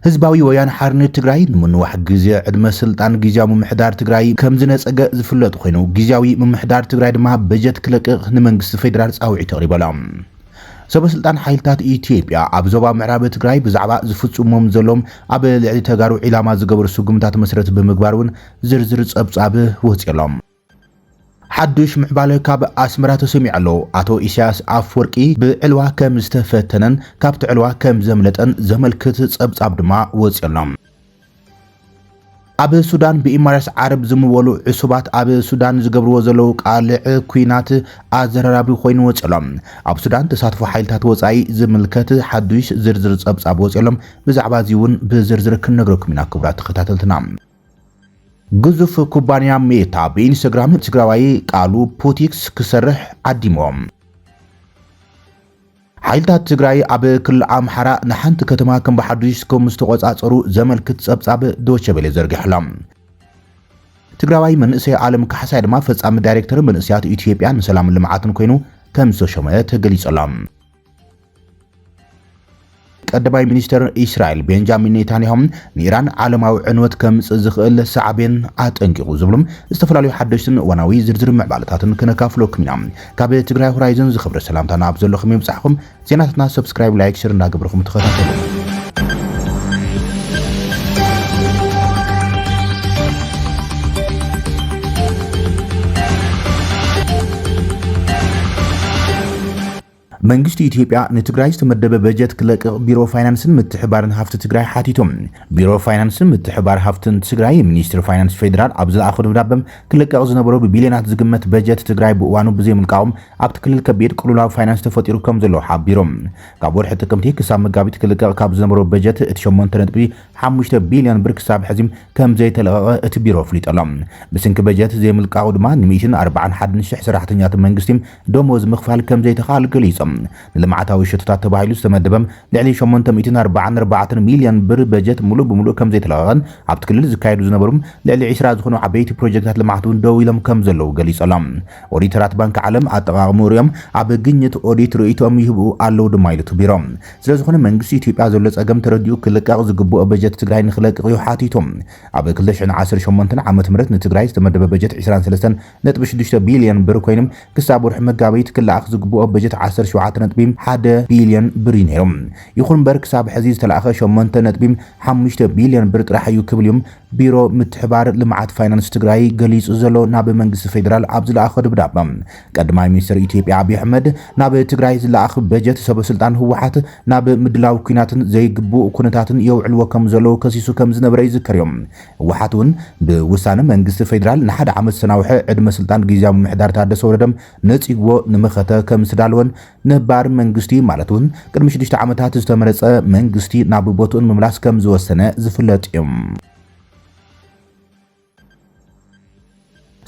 ህዝባዊ ወያነ ሓርነት ትግራይ ንምንዋሕ ግዜ ዕድመ ስልጣን ጊዜያዊ ምምሕዳር ትግራይ ከም ዝነፀገ ዝፍለጥ ኮይኑ ጊዜያዊ ምምሕዳር ትግራይ ድማ በጀት ክለቅቕ ንመንግስቲ ፌደራል ጻውዒት ተቕሪበላ ሰበስልጣን ሓይልታት ኢትዮጵያ ኣብ ዞባ ምዕራብ ትግራይ ብዛዕባ ዝፍጽሞም ዘሎም ኣብ ልዕሊ ተጋሩ ዒላማ ዝገበሩ ስጉምታት መሰረት ብምግባር እውን ዝርዝር ጸብጻብ ወፅሎም ሓድሽ ምዕባለ ካብ ኣስመራ ተሰሚዑ ኣሎ ኣቶ ኢሳያስ ኣፍወርቂ ብዕልዋ ከም ዝተፈተነን ካብቲ ዕልዋ ከም ዘምለጠን ዘመልክት ጸብጻብ ድማ ወፅሎም ኣብ ሱዳን ብኢማራትስ ዓረብ ዝምወሉ ዕሱባት ኣብ ሱዳን ዝገብርዎ ዘለው ቃልዕ ኩናት ኣዘራራቢ ኮይኑ ወፅሎም ኣብ ሱዳን ተሳትፎ ሓይልታት ወፃኢ ዝምልከት ሓድሽ ዝርዝር ጸብጻብ ወፅሎም ብዛዕባ እዚ እውን ብዝርዝር ክንነግረኩም ኢና ክቡራት ተኸታተልትና ግዙፍ ኩባንያ ሜታ በኢንስታግራም ትግራዋይ ቃሉ ፖቲክስ ክሰርሕ ዓዲሞም ሓይልታት ትግራይ ኣብ ክልል ኣምሓራ ንሓንቲ ከተማ ከም ብሓዱሽ ከም ዝተቆጻጸሩ ዘመልክት ጸብጻብ ዶቼ ቬለ ዘርጊሕሎም ትግራዋይ መንእሰይ ዓለም ካሕሳይ ድማ ፈጻሚ ዳይሬክተር መንእሰያት ኢትዮጵያ ንሰላም ልምዓትን ኮይኑ ከም ዝተሾመ ተገሊጸሎም ቀዳማይ ሚኒስትር እስራኤል ቤንጃሚን ኔታንያሁ ንኢራን ዓለማዊ ዕንወት ከምጽእ ዝኽእል ሰዓብን ኣጠንቂቑ ዝብሎም ዝተፈላለዩ ሓደሽትን ወናዊ ዝርዝር ምዕባለታትን ክነካፍለኩም ኢና ካብ ትግራይ ሆራይዘን ዝኽብረ ሰላምታና ኣብ ዘለኹም ይብጻሕኩም ዜናታትና ሰብስክራይብ ላይክ ሼር እንዳገበርኩም ተኸታተሉ መንግስቲ ኢትዮጵያ ንትግራይ ዝተመደበ በጀት ክለቅቕ ቢሮ ፋይናንስን ምትሕባርን ሃፍቲ ትግራይ ሓቲቶም ቢሮ ፋይናንስን ምትሕባር ሃፍትን ትግራይ ሚኒስትር ፋይናንስ ፌደራል ኣብ ዝለኣኹ ደብዳቤ ክለቅቕ ዝነበሮ ብቢልዮናት ዝግመት በጀት ትግራይ ብእዋኑ ብዘይምልቃቖም ኣብቲ ክልል ከቢድ ቅልውላዊ ፋይናንስ ተፈጢሩ ከም ዘሎ ሓቢሮም ካብ ወርሒ ጥቅምቲ ክሳብ መጋቢት ክለቅቕ ካብ ዝነበሮ በጀት እቲ 8.5 ቢልዮን ብር ክሳብ ሕዚም ከም ዘይተለቐቐ እቲ ቢሮ ፍሊጠሎም ብስንኪ በጀት ዘይምልቃቑ ድማ ን141,000 ሰራሕተኛታት መንግስቲ ደሞዝ ምኽፋል ከም ዘይተኻል ገሊፆም ንልምዓታዊ ሽቶታት ተባሂሉ ዝተመደበም ልዕሊ 844 ሚልዮን ብር በጀት ሙሉእ ብምሉእ ከም ዘይተለቐቐን ኣብቲ ክልል ዝካየዱ ዝነበሩም ልዕሊ 20 ዝኾኑ ዓበይቲ ፕሮጀክታት ልምዓት እውን ደው ኢሎም ከም ዘለዉ ገሊፆሎም ኦዲተራት ባንኪ ዓለም ኣጠቓቕሙ ሪኦም ኣብ ግኝት ኦዲት ርእይቶም ይህቡ ኣለዉ ድማ ኢሉ ቢሮ ስለዝኾነ መንግስቲ ኢትዮጵያ ዘሎ ጸገም ተረዲኡ ክልቀቕ ዝግብኦ በጀት ትግራይ ንኽለቅቕ እዩ ሓቲቶም ኣብ 2018 ዓመተ ምህረት ንትግራይ ዝተመደበ በጀት 23.6 ቢልዮን ብር ኮይኑ ክሳብ ወርሒ መጋቢት ክለኣኽ ዝግብኦ በጀት 17.1 ቢልዮን ብር ነይሮም ይኹን በር ክሳብ ሕዚ ዝተለኣኸ 8.5 ቢልዮን ብር ጥራሕ እዩ ክብል እዮም ቢሮ ምትሕባር ልምዓት ፋይናንስ ትግራይ ገሊጹ ዘሎ ናብ መንግስቲ ፌደራል ኣብ ዝለኣኸ ደብዳቤ ቀዳማይ ሚኒስትር ኢትዮጵያ አብይ አሕመድ ናብ ትግራይ ዝለኣኽ በጀት ሰበስልጣን ህወሓት ናብ ምድላው ኩናትን ዘይግቡእ ኩነታትን የውዕልዎ ከም ዘሎ ከሲሱ ከም ዝነበረ ይዝከር እዮም ህወሓት እውን ብውሳነ መንግስቲ ፌደራል ንሓደ ዓመት ሰናውሕ ዕድመ ስልጣን ጊዜያዊ ምምሕዳር ታደሰ ወረደም ነፂግዎ ንምኸተ ከም ዝዳልወን ነባር መንግስቲ ማለት እውን ቅድሚ 6 ዓመታት ዝተመረጸ መንግስቲ ናብ ቦቱን ምምላስ ከም ዝወሰነ ዝፍለጥ እዮም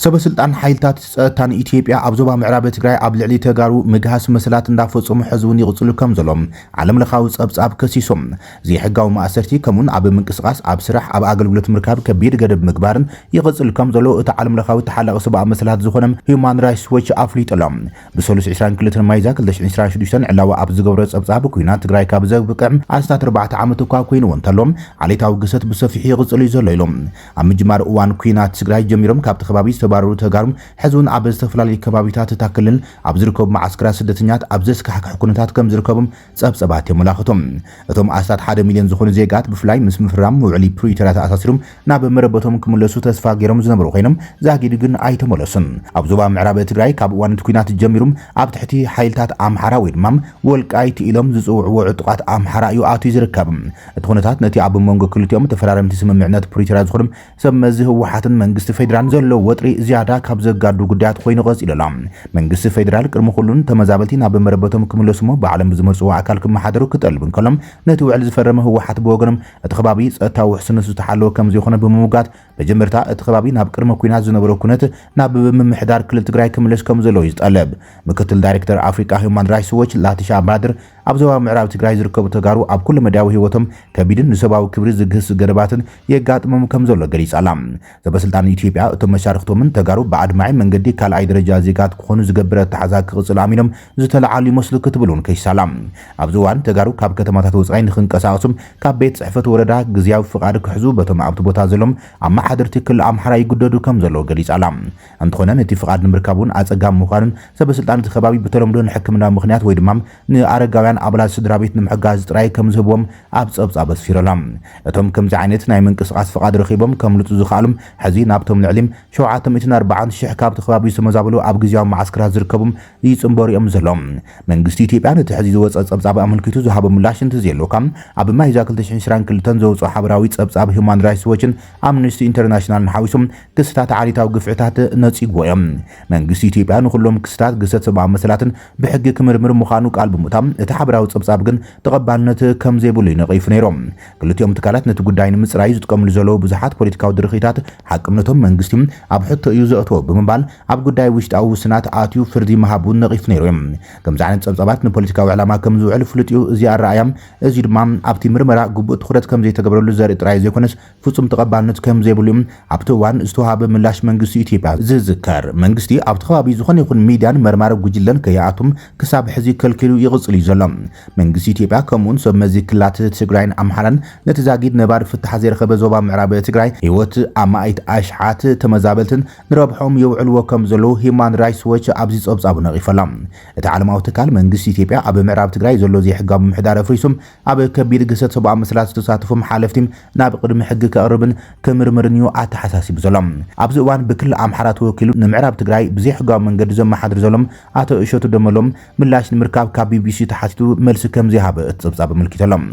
ሰበስልጣን ሓይልታት ጸጥታን ኢትዮጵያ ኣብ ዞባ ምዕራብ ትግራይ ኣብ ልዕሊ ተጋሩ ምግሃስ መስላት እንዳፈጸሙ ሕዝቡን ይቕጽሉ ከም ዘሎም ዓለም ለኻዊ ጸብጻብ ከሲሶም ዘይሕጋዊ ማእሰርቲ ከምኡን ኣብ ምንቅስቓስ ኣብ ስራሕ ኣብ ኣገልግሎት ምርካብ ከቢድ ገደብ ምግባርን ይቕጽል ከም ዘሎ እቲ ዓለም ለኻዊ ተሓለቐ ሰብኣዊ መስላት ዝኾነ ሂውማን ራይትስ ዎች ኣፍሊጦሎም ብሰሉስ 22 ማይዛ 2026 ዕላዋ ኣብ ዝገብሮ ጸብጻብ ኩናት ትግራይ ካብ ዘብቅዕ ኣስታት 4 ዓመት እኳ ኮይኑ ወንተሎም ዓሌታዊ ግሰት ብሰፊሑ ይቕጽሉ ዘሎ ኢሎም ኣብ ምጅማር እዋን ኩናት ትግራይ ጀሚሮም ካብቲ ከባቢ ባሩ ተጋሩም ሕዝቡን ኣብ ዝተፈላለዩ ከባቢታት ታክልን ኣብ ዝርከቡ ማዓስከራት ስደተኛት ኣብ ዘስካሕክሕ ኩነታት ከም ዝርከቡም ጸብጸባት የመላኽቶም እቶም ኣስታት 1 ሚልዮን ዝኾኑ ዜጋት ብፍላይ ምስ ምፍራም ውዕሊ ፕሪቶሪያ ተኣሳሲሮም ናብ መረበቶም ክምለሱ ተስፋ ገይሮም ዝነበሩ ኮይኖም ዛጊድ ግን ኣይተመለሱን ኣብ ዞባ ምዕራብ ትግራይ ካብ እዋን ኩናት ጀሚሮም ኣብ ትሕቲ ሓይልታት ኣምሓራ ወይ ድማ ወልቃይት ኢሎም ዝጽውዕዎ ዕጡቃት ኣምሓራ እዩ ኣትዩ ዝርከብ እቲ ኩነታት ነቲ ኣብ መንጎ ክልቲኦም ተፈራረምቲ ስምምዕነት ፕሪቶሪያ ዝኾኑ ሰብ መዚ ህወሓትን መንግስቲ ፌደራል ዘሎ ወጥሪ ዝያዳ ካብ ዘጋዱ ጉዳያት ኮይኑ ቀፂለላ መንግስቲ ፌደራል ቅድሚ ኩሉን ተመዛበልቲ ናብ መረበቶም ክምለሱሞ ብዓለም ዝመርጽዎ ኣካል ክመሓደሩ ክጠልብን ከሎም ነቲ ውዕል ዝፈረመ ህወሓት ብወገኖም እቲ ከባቢ ጸጥታዊ ውሕስነቱ ዝተሓለወ ከም ዘይኾነ ብምውጋት መጀመርታ እቲ ከባቢ ናብ ቅድመ ኩናት ዝነበረ ኩነት ናብ ምምሕዳር ክልል ትግራይ ክምለስ ከም ዘሎ ይጠለብ ምክትል ዳይሬክተር ኣፍሪካ ሂውማን ራይትስ ዎች ላቲሻ ባድር ኣብ ዞባ ምዕራብ ትግራይ ዝርከቡ ተጋሩ ኣብ ኩሉ መዳዊ ህይወቶም ከቢድን ንሰብኣዊ ክብሪ ዝግህስ ገደባትን የጋጥሞም ከም ዘሎ ገሊጻላ። ሰበስልጣን ኢትዮጵያ እቶም መሻርክቶምን ተጋሩ ብኣድማዒ መንገዲ ካልኣይ ደረጃ ዜጋት ክኾኑ ዝገብረ ተሓዛ ክቕፅል ኣሚኖም ዝተለዓሉ ይመስሉ ክትብሉን ከይሳላ። ኣብዚ እዋን ተጋሩ ካብ ከተማታት ወፃኢ ንክንቀሳቀሱም ካብ ቤት ጽሕፈት ወረዳ ግዝያዊ ፍቃድ ክሕዙ በቶም ኣብቲ ቦታ ዘሎም ኣብ ማሕደርቲ ክልል ኣምሓራ ይጉደዱ ከም ዘሎ ገሊጻላ። እንተኾነ ነቲ ፍቃድ ንምርካቡን ኣጸጋም ምዃኑን ሰበስልጣን እቲ ከባቢ ብተለምዶ ንሕክምና ምኽንያት ወይ ድማ ንኣረጋውያን ኣባላት ስድራቤት ንምሕጋዝ ጥራይ ከም ዝህብዎም ኣብ ጸብጻብ ኣስፊሮላ። እቶም ከምዚ ዓይነት ናይ ምንቅስቓስ ፍቃድ ረኺቦም ከምልጡ ዝኽኣሉም ሕዚ ናብቶም ልዕሊም 740,000 ካብቲ ከባቢ ዝተመዛበሉ ኣብ ግዝያዊ ማዓስከራት ዝርከቡም ይጽምበሩ እዮም ዘሎም። መንግስቲ ኢትዮጵያ ነቲ ሕዚ ዝወፀ ጸብጻብ ኣመልኪቱ ዝሃቦ ምላሽ እንተዘየሉካ ኣብ ማይዛ 2022 ዘውፅኦ ሓበራዊ ጸብጻብ ሂውማን ራይትስ ዎችን ኣምነስቲ ኢንተርናሽናልን ሓዊሶም ክስታት ዓሊታዊ ግፍዕታት ነጺግዎ እዮም። መንግስቲ ኢትዮጵያ ንኩሎም ክስታት ግሰት ሰብኣዊ መሰላትን ብሕጊ ክምርምር ምዃኑ ቃል ብምእታም እቲ ሓበራዊ ጸብጻብ ግን ተቐባልነት ከም ዘይብሉ ይነቒፉ ነይሮም። ክልቲኦም ትካላት ነቲ ጉዳይ ንምጽራይ ዝጥቀምሉ ዘለዉ ብዙሓት ፖለቲካዊ ድርኺታት ሓቅነቶም መንግስቲ ኣብ ሕቶ እዩ ዘእትዎ ብምባል ኣብ ጉዳይ ውሽጣዊ ውስናት ኣትዩ ፍርዲ መሃቡን ነቒፉ ነይሩ እዮም። ከምዚ ዓይነት ጸብጻባት ንፖለቲካዊ ዕላማ ከም ዝውዕል ፍሉጥ እዩ። እዚ ኣረኣያም እዚ ድማ ኣብቲ ምርመራ ግቡእ ትኹረት ከም ዘይተገብረሉ ዘርኢ ጥራይ ዘይኮነስ ፍጹም ተቐባልነት ከም ዘይብሉ ኣብቲ እዋን ዝተዋሃበ ምላሽ መንግስቲ ኢትዮጵያ ዝዝከር። መንግስቲ ኣብቲ ከባቢ ዝኾነ ይኹን ሚድያን መርማሪ ጉጅለን ከይኣቱም ክሳብ ሕዚ ከልኪሉ ይቕጽል እዩ ዘሎ። መንግስቲ ኢትዮጵያ ከምኡውን ሰብ መዚ ክልላት ትግራይን ኣምሓራን ነቲ ዛጊድ ነባር ፍትሓ ዘይረኸበ ዞባ ምዕራብ ትግራይ ህይወት ኣማኢት ኣሽሓት ተመዛበልትን ንረብሖም የውዕልዎ ከም ዘለዉ ሂውማን ራይትስ ዎች ኣብዚ ጸብጻቡ ነቒፈላ። እቲ ዓለማዊ ትካል መንግስቲ ኢትዮጵያ ኣብ ምዕራብ ትግራይ ዘሎ ዘይሕጋዊ ምምሕዳር ኣፍሪሱም ኣብ ከቢድ ግሰት ሰብኣዊ መሰላት ዝተሳተፉም ሓለፍቲ ናብ ቅድሚ ሕጊ ከቕርብን ከምርምርን እዩ ኣተሓሳሲቡ ዘሎ። ኣብዚ እዋን ብክልል ኣምሓራ ተወኪሉ ንምዕራብ ትግራይ ብዘይሕጋዊ መንገዲ ዘመሓድር ዘሎም ኣቶ እሸቱ ደመሎም ምላሽ ንምርካብ ካብ ቢቢሲ ተሓቲቱ መልሲ ከም ዘይሃበ እቲ ጸብጻብ ኣመልኪቶሎም።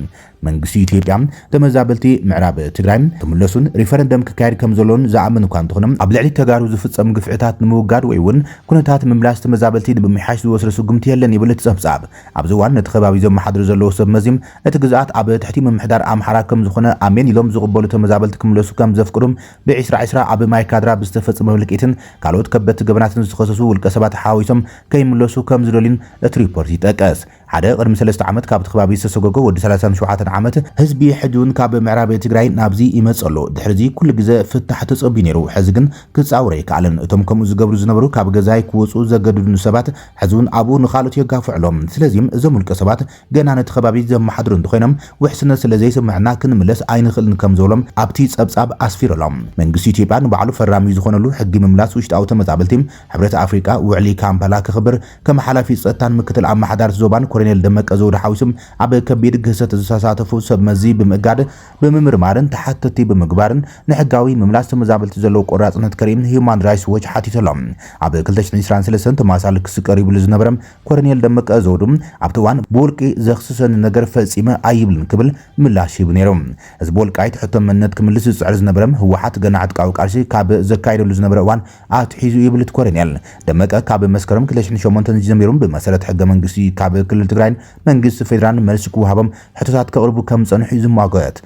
መንግስቲ ኢትዮጵያ ተመዛበልቲ ምዕራብ ትግራይ ትምለሱን ሪፈረንደም ክካየድ ከም ዘሎን ዝኣምን እኳ እንተኾነ ኣብ ልዕሊ ተጋሩ ዝፍጸም ግፍዕታት ንምውጋድ ወይ እውን ኩነታት ምምላስ ተመዛበልቲ ንምምሓሽ ዝወስደ ስጉምቲ የለን ይብል እቲ ጸብጻብ። ኣብዚ እዋን ነቲ ከባቢ ዘመሓድር ዘለዎ ሰብ መዚም እቲ ግዝኣት ኣብ ትሕቲ ምምሕዳር ኣምሓራ ከም ዝኾነ ኣሜን ኢሎም ዝቕበሉ ተመዛበልቲ ክምለሱ ከም ዘፍቅዱም ብ2020 ኣብ ማይካድራ ብዝተፈጸመ ምልቂትን ካልኦት ከበድቲ ገበናትን ዝተኸሰሱ ውልቀ ሰባት ሓዊሶም ከይምለሱ ከም ዝደልዩን እቲ ሪፖርት ይጠቀስ። ሓደ ቅድሚ 3 ዓመት ካብቲ ከባቢ ዝተሰጎጎ ወዲ 37 ዓመት ህዝቢ ሕጂውን ካብ ምዕራብ ትግራይ ናብዚ ይመጸሎ ድሕሪዚ ኩሉ ግዜ ፍታሕ ተጸቢ ነይሩ። ሕዚ ግን ክጻውረ ይከኣልን። እቶም ከምኡ ዝገብሩ ዝነበሩ ካብ ገዛይ ክወፁ ዘገድዱ ሰባት ሕዚውን ኣብኡ ንኻልኦት የጋፍዕሎም። ስለዚህም እዞም ውልቀ ሰባት ገና ነቲ ከባቢ ዘመሓድሩ እንተኾይኖም ውሕስነት ስለዘይስምዕና ክንምለስ ኣይንኽእልን ከም ዘብሎም ኣብቲ ጸብጻብ ኣስፊሮሎም። መንግስቲ ኢትዮጵያ ንባዕሉ ፈራሚ ዝኾነሉ ሕጊ ምምላስ ውሽጣዊ ተመዛበልቲ ሕብረት ኣፍሪካ ውዕሊ ካምፓላ ክኽብር ከም ሓላፊ ጸጥታን ምክትል ኣመሓዳርቲ ዞባን ኮሎኔል ደመቀ ዘውዴ ሓዊሶም ኣብ ከቢድ ግህሰት ዝተሳተፉ ሰብ መዚ ብምእጋድ ብምምርማርን ተሓተቲ ብምግባርን ንሕጋዊ ምምላስ ተመዛበልቲ ዘለዎ ቆራጽነት ከሪም ሂውማን ራይትስ ዎች ሓቲቶሎም። ኣብ 2023 ተማሳሊ ክስ ቀሪቡሉ ዝነበረ ኮሎኔል ደመቀ ዘውዴ ኣብቲ እዋን ብውልቂ ዘኽስሰኒ ነገር ፈጺመ ኣይብልን ክብል ምላሽ ሂቡ ነይሮም። እዚ ብወልቃይት ሕቶ መንነት ክምልስ ዝጽዕር ዝነበረ ህወሓት ገና ዕጥቃዊ ቃልሲ ካብ ዘካይደሉ ዝነበረ እዋን ኣትሒዙ ይብል እቲ ኮሎኔል ደመቀ ካብ መስከረም 2008 ጀሚሩ ብመሰረት ሕገ መንግስቲ ካብ ክልል ትግራይ መንግስቲ ፌደራል መልሲ ክወሃቦም ሕቶታት ከቕርቡ ከም ጸንሑ ይዝማጎት።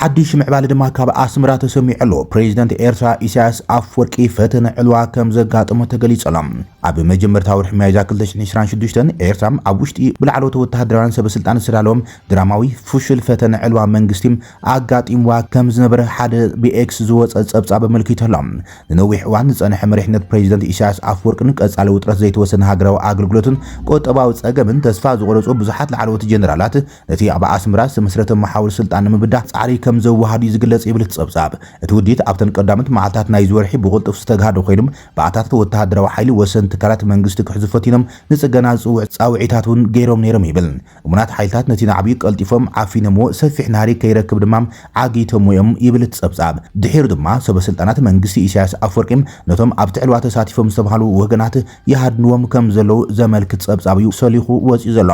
ሓድሽ ምዕባለ ድማ ካብ ኣስመራ ተሰሚዑ ኣሎ። ፕሬዚደንት ኤርትራ ኢሳያስ ኣፍወርቂ ፈተነ ዕልዋ ከም ዘጋጥሞ ተገሊጸሎም። ኣብ መጀመርታዊ ወርሒ ሚያዝያ 2026 ኤርትራ ኣብ ውሽጢ ብላዕለዎት ወተሃደራውያን ሰበስልጣን ዝተዳለወም ድራማዊ ፍሽል ፈተነ ዕልዋ መንግስቲ ኣጋጢምዋ ከም ዝነበረ ሓደ ብኤክስ ዝወፀ ጸብጻብ ኣመልኪቶሎም። ንነዊሕ እዋን ዝጸንሐ መሪሕነት ፕሬዚደንት ኢሳያስ ኣፍወርቅን ቀጻሊ ውጥረት ዘይተወሰነ ሃገራዊ ኣገልግሎትን ቆጠባዊ ጸገምን ተስፋ ዝቆረጹ ብዙሓት ላዕለዎት ጀነራላት ነቲ ኣብ ኣስመራ ዝተመስረተ መሓውር ስልጣን ንምብዳሕ ጻዕሪ ከም ዘወሃዱ ዝግለጽ ይብል ጸብጻብ። እቲ ውዲት ኣብተን ቀዳሞት መዓልታት ናይ ዝወርሒ ብቕልጡፍ ዝተጋሃደ ኮይኖም ብኣታታት ወተሃደራዊ ሓይሊ ወሰን ትካላት መንግስቲ ክሕዙ ፈቲኖም ንጽገና ዝጽውዕ ጻውዒታት እውን ገይሮም ነይሮም ይብል። እሙናት ሓይልታት ነቲ ናዕቢ ቀልጢፎም ዓፊኖምዎ ሰፊሕ ናህሪ ከይረክብ ድማ ዓጊቶም እዮም ይብል ጸብጻብ። ድሒሩ ድማ ሰበስልጣናት መንግስቲ ኢሳያስ ኣፍወርቂ ነቶም ኣብቲ ዕልዋ ተሳቲፎም ዝተባሃሉ ወገናት ይሃድንዎም ከም ዘለዉ ዘመልክት ጸብጻብ እዩ ሰሊኹ ወፂኡ ዘሎ።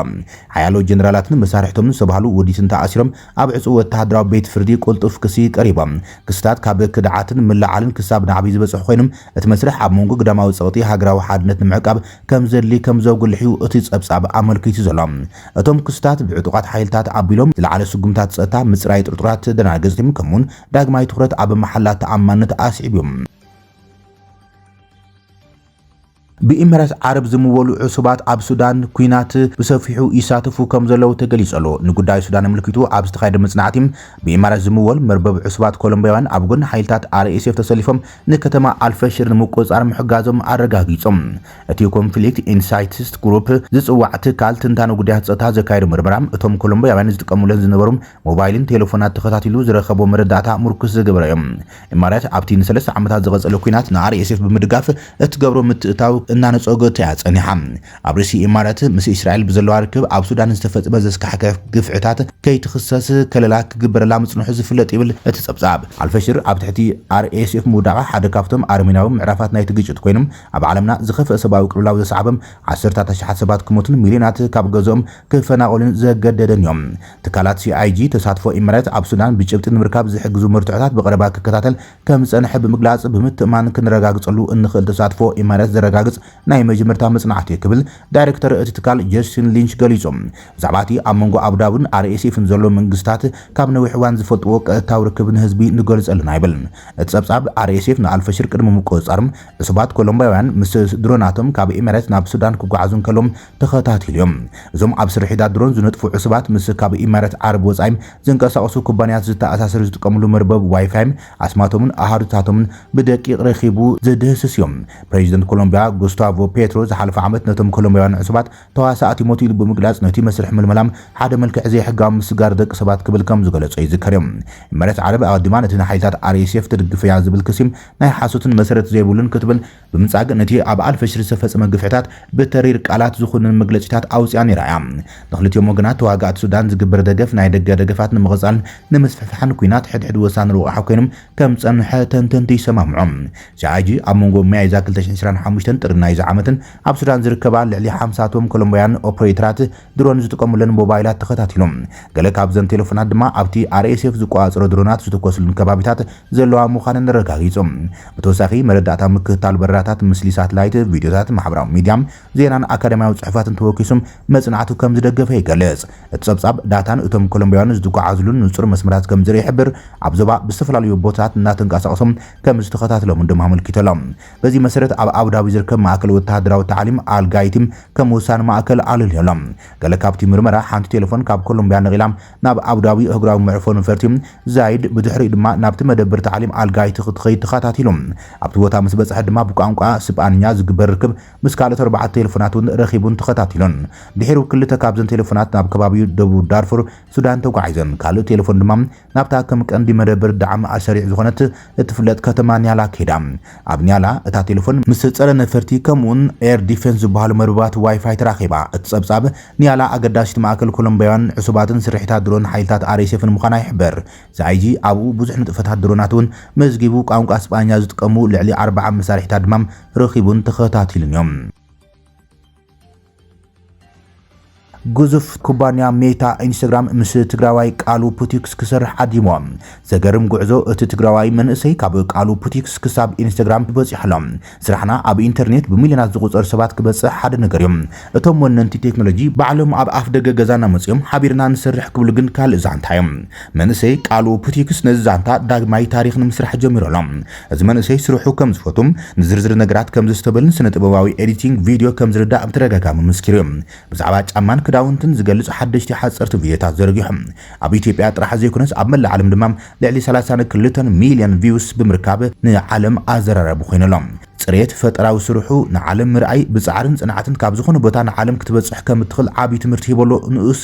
ሓያሎ ጀነራላትን መሳርሕቶምን ዝተባሃሉ ውዲትን ተኣሲሮም ኣብ ዕፁ ወተሃደራዊ ቤት ፍርዲ ቁልጡፍ ክሲ ቀሪቦም። ክስታት ካብ ክድዓትን ምልዓልን ክሳብ ናዕቢ ዝበጽሑ ኮይኖም እቲ መስርሕ ኣብ መንጎ ግዳማዊ ጸቕጢ ሃገራዊ ሓድነት ንምዕቃብ ከም ዘድሊ ከም ዘጉልሕዩ እቲ ጸብጻብ ኣመልኪቱ ዘሎ። እቶም ክስታት ብዕጡቃት ሓይልታት ኣቢሎም ዝለዓለ ስጉምታት ጸጥታ ምጽራይ ጥርጡራት ደናገዝቲ ከምኡን ዳግማይ ትኹረት ኣብ መሓላት ተኣማንነት ኣስዒብዮም። بإمارات عرب زمولو عصبات عب سودان كوينات بسفيحو يساتفو كم زلو تقليصلو نقوداي سودان ملكيتو عب استخايد مصنعتيم بإمارات زمول مربب عصبات كولومبيوان عبقون حيلتات RSF تسليفهم نكتما الفشر نموكوز عرم حقازم عرقاقيصم اتيو كونفليكت انسايتست جروب زصوعت كال تنتانو قديات ستا زكايد مرمرام اتوم كولومبيوان زتقمولن زنبروم موبايلن تليفونات تخطاتيلو زرخبو مرداتا مركز زقبرايم إمارات عبتين سلس عمتات زغزلو كوينات RSF بمدقاف اتقبرو متقتاو እናነ ጾጎት ያጸኒሓ አብርሲ ኢማራት ምስ እስራኤል ብዘለዋ ርክብ ኣብ ሱዳን ዝተፈጸመ ዘስካሕከ ግፍዕታት ከይትኽሰስ ከለላ ክግበረላ ምጽንሑ ዝፍለጥ ይብል እቲ ጸብጻብ አልፈሽር ኣብ ትሕቲ RSF ሙዳቃ ሓደ ካብቶም ኣርሜናዊ ምዕራፋት ናይቲ ግጭት ኮይኖም ኣብ ዓለምና ዝኸፍአ ሰብኣዊ ቅልውላው ዘሰዓበም 10,000 ሰባት ክሞቱን ሚልዮናት ካብ ገዝኦም ክፈናቀሉን ዘገደደን እዮም ትካላት CIG ተሳትፎ ኢማራት ኣብ ሱዳን ብጭብጢ ንምርካብ ዝሕግዙ ምርትዕታት በቀረባ ክከታተል ከም ጸንሐ ብምግላጽ ብምትማን ክንረጋግጸሉ እንኽእል ተሳትፎ ኢማራት ዘረጋግጽ ናይ መጀመርታ መጽናዕቲ ክብል ዳይሬክተር እቲ ትካል ጀስቲን ሊንች ገሊጾም ዛዕባቲ ኣብ መንጎ አቡዳብን RSFን ዘሎ መንግስታት ካብ ነዊሕ እዋን ዝፈልጥዎ ቀጥታዊ ርክብ ንህዝቢ ንገልጸልና ይብል እቲ ጸብጻብ RSF ንኣልፈሽር ቅድሚ ምቆጻርም ዕሱባት ኮሎምቢያውያን ምስ ድሮናቶም ካብ ኢማራት ናብ ሱዳን ክጓዓዙን ከሎም ተኸታቲሎም እዞም ኣብ ስርሒታት ድሮን ዝነጥፉ ዕሱባት ምስ ካብ ኢማራት ዓረብ ወጻይም ዝንቀሳቐሱ ኩባንያታት ዝተኣሳሰሩ ዝጥቀምሉ መርበብ ዋይፋይም ኣስማቶምን ኣሃዱታቶምን ብደቂቕ ረኺቡ ዘድህስስ እዮም ፕሬዚደንት ኮሎምቢያ ጉስታቮ ፔትሮ ዝሓለፈ ዓመት ነቶም ኮሎምቢያውያን ዕሱባት ተዋሳእቲ ሞቱ ኢሉ ብምግላጽ ነቲ መስርሕ ምልመላም ሓደ መልክዕ ዘይሕጋዊ ምስጋር ደቂ ሰባት ክብል ከም ዝገለጸ ይዝከር እዮም ኢማራት ዓረብ ኣቀዲማ ነቲ ሓይልታት RSF ትድግፍያ ዝብል ክሲም ናይ ሓሶትን መሰረት ዘይብሉን ክትብል ብምጻግ ነቲ ኣብ ኣልፈሽር ዝተፈጸመ ግፍዕታት ብተሪር ቃላት ዝኹንን መግለጺታት ኣውጽያ ነይራያ ንኽልቲኦም ወገናት ተዋጋእቲ ሱዳን ዝግበር ደገፍ ናይ ደገ ደገፋት ንምቕጻልን ንምስፍሕፋሕን ኩናት ሕድሕድ ወሳኒ ርውሓ ኮይኖም ከም ጸንሐ ተንተንቲ ይሰማምዖም CIG ኣብ መንጎ ሚያዝያ 2025 ጥርናይ ዓመትን ኣብ ሱዳን ዝርከባ ልዕሊ 50ቶም ኮሎምቢያን ኦፕሬተራት ድሮን ዝጥቀሙለን ሞባይላት ተኸታቲሎም ገለ ካብዘን ቴሌፎናት ድማ ኣብቲ RSF ዝቋጸሮ ድሮናት ዝተኮስሉን ከባቢታት ዘለዋ ምዃነን ረጋጊጾም ብተወሳኺ መረዳእታ ምክትታል በረራታት ምስሊ ሳተላይት ቪድዮታት ማሕበራዊ ሚድያም ዜናን ኣካዳሚያዊ ጽሑፋትን ተወኪሶም መጽናዕቱ ከም ዝደገፈ ይገልጽ እቲ ጸብጻብ ዳታን እቶም ኮሎምቢያን ዝጓዓዙሉን ንጹር መስመራት ከም ዝርኢ ይሕብር ኣብ ዞባ ብዝተፈላለዩ ቦታታት እናተንቀሳቐሶም ከም ዝተኸታተሎም ድማ ኣመልኪቶሎም በዚ መሰረት ኣብ አቡዳቢ ዝርከብ ማእከል ወተሃደራዊ ታዕሊም አልጋይቲም ከም ውሳነ ማእከል አልልዮም ገለ ካብቲ ምርመራ ሓንቲ ቴሌፎን ካብ ኮሎምቢያ ነቂላም ናብ አቡዳቢ እግራዊ ምዕፎን ፈርቲም ዛይድ ብድሕሪ ድማ ናብቲ መደበር ታዕሊም አልጋይቲ ክትኸይድ ተኸታቲሎም ኣብቲ ቦታ ምስ በጽሐ ድማ ብቋንቋ ስጳንኛ ዝግበር ርክብ ምስ ካልኦት 4 ቴሌፎናትን ረኺቡን ተኸታቲሎን ድሕሪ ክልተ ካብዘን ቴሌፎናት ናብ ከባቢ ደቡብ ዳርፉር ሱዳን ተጓዒዘን ካልኦት ቴሌፎን ድማ ናብታ ከም ቀንዲ መደበር ዳዕም ኣሰሪዕ ዝኾነት እትፍለጥ ከተማ ኒያላ ከይዳ ኣብ ኒያላ እታ ቴሌፎን ምስ ጸረ ነፈርቲ ከምኡን ኤር ዲፌንስ ዝበሃሉ መርበባት ዋይፋይ ተራኺባ እቲ ጸብጻብ ኒያላ ኣገዳሲት ማእከል ኮሎምቢያን ዕሱባትን ስርሒታት ድሮን ሓይልታት RSFን ምዃና ይሕብር CIG ኣብኡ ብዙሕ ንጥፈታት ድሮናት እውን መዝጊቡ ቋንቋ ስጳኛ ዝጥቀሙ ልዕሊ 40 መሳርሒታት ድማ ረኺቡን ተኸታቲሉን እዮም ግዙፍ ኩባንያ ሜታ ኢንስታግራም ምስ ትግራዋይ ቃሉ ፑቲክስ ክሰርሕ ዓዲሞም ዘገርም ጉዕዞ እቲ ትግራዋይ መንእሰይ ካብ ቃሉ ፑቲክስ ክሳብ ኢንስታግራም በፂሕሎም ስራሕና ኣብ ኢንተርኔት ብሚልዮናት ዝቁፀሩ ሰባት ክበፅሕ ሓደ ነገር እዮም እቶም ወነንቲ ቴክኖሎጂ ባዕሎም ኣብ ኣፍ ደገ ገዛና መፅኦም ሓቢርና ንሰርሕ ክብሉ ግን ካልእ ዛንታ እዮም መንእሰይ ቃሉ ፑቲክስ ነዚ ዛንታ ዳግማይ ታሪክ ንምስራሕ ጀሚሮሎም እዚ መንእሰይ ስርሑ ከም ዝፈቱም ንዝርዝር ነገራት ከም ዝተበልን ስነ ጥበባዊ ኤዲቲንግ ቪድዮ ከም ዝርዳእ ብተደጋጋሚ መስኪሩ እዮም ብዛዕባ ጫማን ክዳውንትን ዝገልጽ ሓደሽቲ ሓጸርቲ ቪድዮታት ዘርጊሖም ኣብ ኢትዮጵያ ጥራሕ ዘይኮነስ ኣብ መላእ ዓለም ድማ ልዕሊ 32 ሚልዮን ቪውስ ብምርካብ ንዓለም ኣዘራረቡ ኮይኖሎም ጽሬት ፈጠራዊ ስርሑ ንዓለም ምርኣይ ብጻዕርን ጽንዓትን ካብ ዝኾነ ቦታ ንዓለም ክትበጽሕ ከም እትኽእል ዓቢ ትምህርቲ ሂበሎ ንኡስ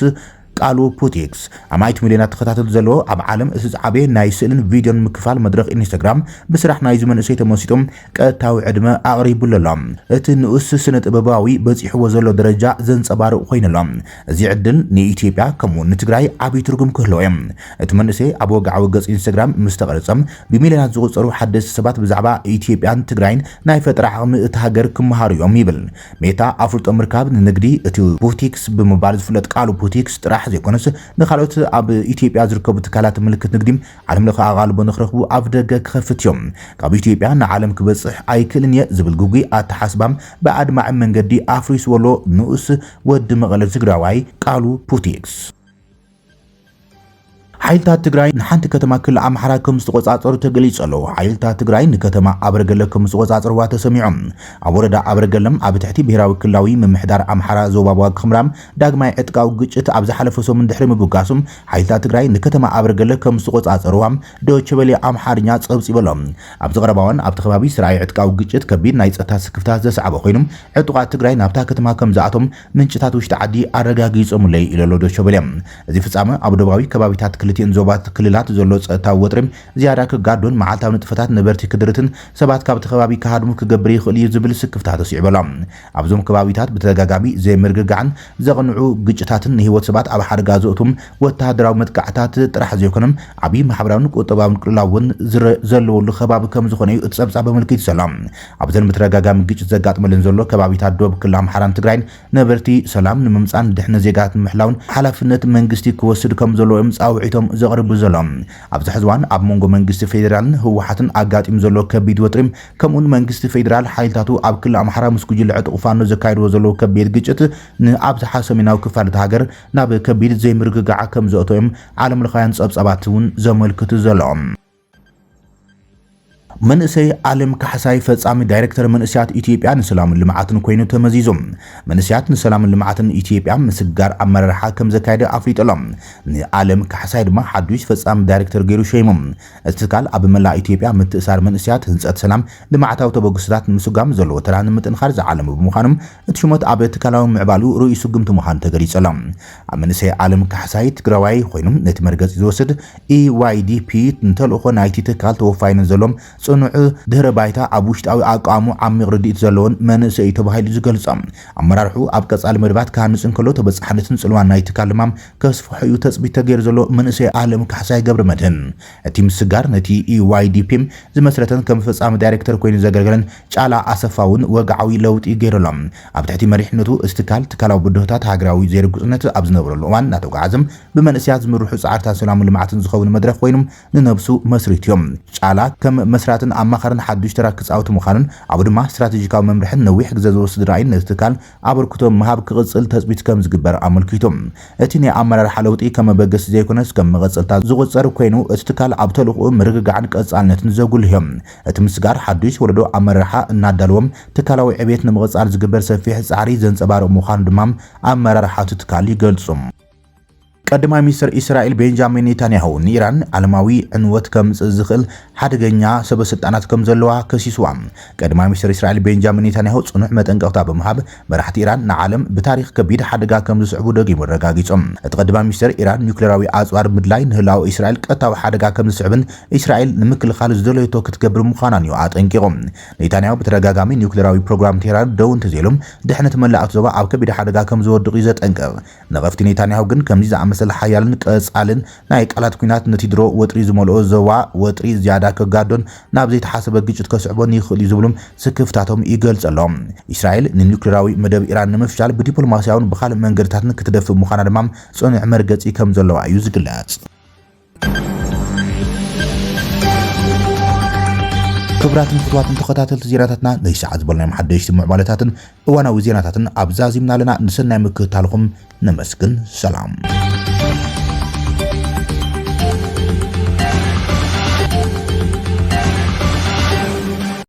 ቃሉ ፑቲክስ ኣማይት ሚልዮናት ተኸታተልቲ ዘለዎ ኣብ ዓለም እቲ ዝዓበየ ናይ ስእልን ቪድዮን ምክፋል መድረኽ ኢንስታግራም ብስራሕ ናይ መንእሰይ ተመሲጦም ቀጥታዊ ዕድመ ኣቕሪቡሎም እቲ ንኡስ ስነ ጥበባዊ በፂሕዎ ዘሎ ደረጃ ዘንጸባርቕ ኮይኑሎም እዚ ዕድል ንኢትዮጵያ ከምኡ ንትግራይ ዓቢ ትርጉም ክህልዎ እዮም እቲ መንእሰይ ኣብ ወግዓዊ ገጽ ኢንስታግራም ምስ ተቐረጸም ብሚልዮናት ዝቑጸሩ ሓደስቲ ሰባት ብዛዕባ ኢትዮጵያን ትግራይን ናይ ፈጠራ ዓቕሚ እቲ ሃገር ክመሃሩ እዮም ይብል ሜታ ኣፍልጦ ምርካብ ንንግዲ እቲ ፑቲክስ ብምባል ዝፍለጥ ቃሉ ፑቲክስ ጥራሕ ዘይኮነስ ንኻልኦት ኣብ ኢትዮጵያ ዝርከቡ ትካላት ምልክት ንግዲም ዓለም ለኸ ኣቓልቦ ንኽረኽቡ ኣብ ደገ ክኸፍት እዮም ካብ ኢትዮጵያ ንዓለም ክበጽሕ ኣይክእልን እየ ዝብል ጉጉይ ኣተሓስባም ብኣድማዕ መንገዲ ኣፍሪስወሎ ንኡስ ወዲ መቐለ ትግራዋይ ቃሉ ፑቲክስ ሓይልታት ትግራይ ንሓንቲ ከተማ ክልል ኣምሓራ ከም ዝተቆጻጸሩ ተገሊጹ ኣሎ። ሓይልታት ትግራይ ንከተማ ኣበርገለ ከም ዝተቆጻጸሩዋ ተሰሚዖም። ኣብ ወረዳ ኣበርገለም ኣብ ትሕቲ ብሄራዊ ክልላዊ ምምሕዳር ኣምሓራ ዞባ ዋግ ኽምራም ዳግማይ ዕጥቃዊ ግጭት ኣብ ዝሓለፈ ሰሙን ድሕሪ ምብጋሱም ሓይልታት ትግራይ ንከተማ ኣበርገለ ከም ዝተቆጻጸሩዋ ዶይቼ ቬለ ኣምሓርኛ ጸብጺበሎም። ኣብ ዝቐረባውን ኣብቲ ከባቢ ስራይ ዕጥቃዊ ግጭት ከቢድ ናይ ጸጥታ ስክፍታት ዘስዓበ ኮይኖም ዕጡቃት ትግራይ ናብታ ከተማ ከም ዝኣቶም ምንጭታት ውሽጢ ዓዲ ኣረጋጊጾምለይ ኢሎ ዶይቼ ቬለ። እዚ ፍጻመ ኣብ ደቡባዊ ከባቢታት ክልቲአን ዞባት ክልላት ዘሎ ጸጥታዊ ወጥሪ ዝያዳ ክጋዶን መዓልታዊ ንጥፈታት ነበርቲ ክድርትን ሰባት ካብቲ ከባቢ ክሃድሙ ክገብር ይኽእል እዩ ዝብል ስክፍታት ተስዒበሎም። ኣብዞም ከባቢታት ብተደጋጋሚ ዘይምርግጋዕን ዘቕንዑ ግጭታትን ንህይወት ሰባት ኣብ ሓደጋ ዘእቱም ወተሃደራዊ መጥቃዕታት ጥራሕ ዘይኮነም ዓብዪ ማሕበራውን ቁጠባውን ቅልውላውን ዘለወሉ ከባቢ ከም ዝኾነ እዩ እቲ ጸብጻብ ኣመልኪቱ ዘሎ። ኣብዘን ብተደጋጋሚ ግጭት ዘጋጥመለን ዘሎ ከባቢታት ደቡብ ክልል ኣምሓራን ትግራይን ነበርቲ ሰላም ንምምጻን ድሕነ ዜጋት ምሕላውን ሓላፍነት መንግስቲ ክወስድ ከም ዘለዎም ጻውዒቶም ዘቕርቡ ዘሎም። ኣብዚ ሕዝዋን ኣብ መንጎ መንግስቲ ፌደራልን ህወሓትን ኣጋጢሙ ዘሎ ከቢድ ወጥሪም ከምኡን መንግስቲ ፌደራል ሓይልታቱ ኣብ ክልል ኣምሓራ ምስ ጉጅለ ዕጡቕ ፋኖ ዘካይድዎ ዘለዎ ከቢድ ግጭት ንኣብዝሓ ሰሜናዊ ክፋል ሃገር ናብ ከቢድ ዘይምርግጋዕ ከም ዘእተዮም ዓለም ለኻውያን ጸብጻባት እውን ዘመልክቱ ዘለዎም። መንእሰይ ዓለም ካሕሳይ ፈጻሚ ዳይሬክተር መንእስያት ኢትዮጵያ ንሰላምን ልምዓትን ኮይኑ ተመዚዞም። መንእስያት ንሰላምን ልምዓትን ኢትዮጵያ ምስጋር ኣመራርሓ ከም ዘካየደ ኣፍሊጦሎም። ንዓለም ካሕሳይ ድማ ሓዱሽ ፈጻሚ ዳይሬክተር ገይሩ ሸይሞም። እቲ ትካል ኣብ መላእ ኢትዮጵያ ምትእሳር መንእስያት ህንፀት ሰላም ልምዓታዊ ተበግስታት ንምስጋም ዘለዎ ተራ ንምጥንኻር ዝዓለሙ ብምዃኖም እቲ ሹመት ኣብ ትካላዊ ምዕባሉ ርእዩ ስጉምቲ ምዃኑ ተገሊጾሎም። ኣብ መንእሰይ ዓለም ካሕሳይ ትግራዋይ ኮይኖም ነቲ መርገፂ ዝወስድ EYDP እንተልእኾ ናይቲ ትካል ተወፋይነት ዘሎም ጽኑዕ ድህረ ባይታ ኣብ ውሽጣዊ ኣቃሙ ዓሚቕ ርድኢት ዘለዎን መንእሰይ ተባሂሉ ዝገልጾም። ኣመራርሑ ኣብ ቀጻሊ መድባት ክሃንጽን ከሎ ተበጻሕነትን ጽልዋን ናይ ትካል ልማም ከስፍሑ እዩ ተጽቢት ተገይሩ ዘሎ መንእሰይ ዓለም ካሕሳይ ገብረ መድህን እቲ ምስጋር ነቲ EYDP ዝመስረተን ከም ፈጻሚ ዳይሬክተር ኮይኑ ዘገልገለን ጫላ ኣሰፋውን ወግዓዊ ለውጢ ገይረሎም። ኣብ ትሕቲ መሪሕነቱ እቲ ትካላዊ ብድሆታት ሃገራዊ ዘይርግጽነት ኣብ ዝነበረሉ እዋን እናተጓዓዘም ብመንእስያት ዝምርሑ ጻዕርታት ሰላምን ልምዓትን ዝኸውን መድረኽ ኮይኖም ንነብሱ መስሪት እዮም። ጫላ ከም መስራትን ኣማኻርን ሓዱሽ ተራ ክጻወቱ ምዃኑን ኣብ ድማ ስትራቴጂካዊ መምርሕን ነዊሕ ግዜ ዝወስድ ራእይን ነቲ ትካል ኣበርክቶ ምሃብ ክቕጽል ተጽቢት ከም ዝግበር ኣመልኪቶም። እቲ ናይ ኣመራርሓ ለውጢ ከም መበገሲ ዘይኮነስ ከም መቐጽልታ ዝቝጸር ኮይኑ እቲ ትካል ኣብ ተልእኮኡ ምርግጋዕን ቀጻልነትን ዘጉልህ እዮም። እቲ ምስጋር ሓዱሽ ወለዶ ኣመራርሓ እናዳለዎም ትካላዊ ዕብየት ንምቕጻል ዝግበር ሰፊሕ ጻዕሪ ዘንጸባርቕ ምዃኑ ድማ ኣመራርሓቱ ትካል ይገልጹ። ቀዳማይ ሚኒስትር እስራኤል ቤንጃሚን ኔታንያሁ ንኢራን ዓለማዊ ዕንወት ከምጽእ ዝኽእል ሓደገኛ ሰበስልጣናት ከም ዘለዋ ከሲስዋ። ቀዳማይ ሚኒስትር እስራኤል ቤንጃሚን ኔታንያሁ ጽኑዕ መጠንቀቕታ ብምሃብ መራሕቲ ኢራን ንዓለም ብታሪኽ ከቢድ ሓደጋ ከም ዝስዕቡ ደጊሙ ረጋጊጾም። እቲ ቀዳማይ ሚኒስትር ኢራን ኒውክሌራዊ ኣጽዋር ምድላይ ንህላዊ እስራኤል ቀጥታዊ ሓደጋ ከም ዝስዕብን እስራኤል ንምክልኻል ዝደለየቶ ክትገብር ምዃናን እዩ ኣጠንቂቖም። ኔታንያሁ ብተደጋጋሚ ኒውክሌራዊ ፕሮግራም ቴህራን ደው እንተዘይሎም ድሕነት መላእኽቲ ዞባ ኣብ ከቢድ ሓደጋ ከም ዝወድቑ እዩ ዘጠንቅቕ። ነቐፍቲ ኔታንያሁ ግን ከምዚ ዝኣመሰለ ሓያልን ቀጻልን ናይ ቃላት ኩናት ነቲ ድሮ ወጥሪ ዝመልኦ ዞባ ወጥሪ ዝያዳ ከጋዶን ናብ ዘይተሓሰበ ግጭት ከስዕቦን ይኽእል እዩ ዝብሎም ስክፍታቶም ይገልጸሎም። እስራኤል ንኒውክሌራዊ መደብ ኢራን ንምፍሻል ብዲፕሎማስያውን ብኻልእ መንገድታትን ክትደፍእ ምዃና ድማ ጽኑዕ መርገጺ ከም ዘለዋ እዩ ዝግለጽ። ክቡራትን ፍትዋትን ተኸታተልቲ ዜናታትና ናይ ሰዓት ዝበልናዮም ሓደሽቲ ምዕባለታትን እዋናዊ ዜናታትን ኣብዛዚምና ኣለና። ንሰናይ ምክትታልኩም ነመስግን። ሰላም።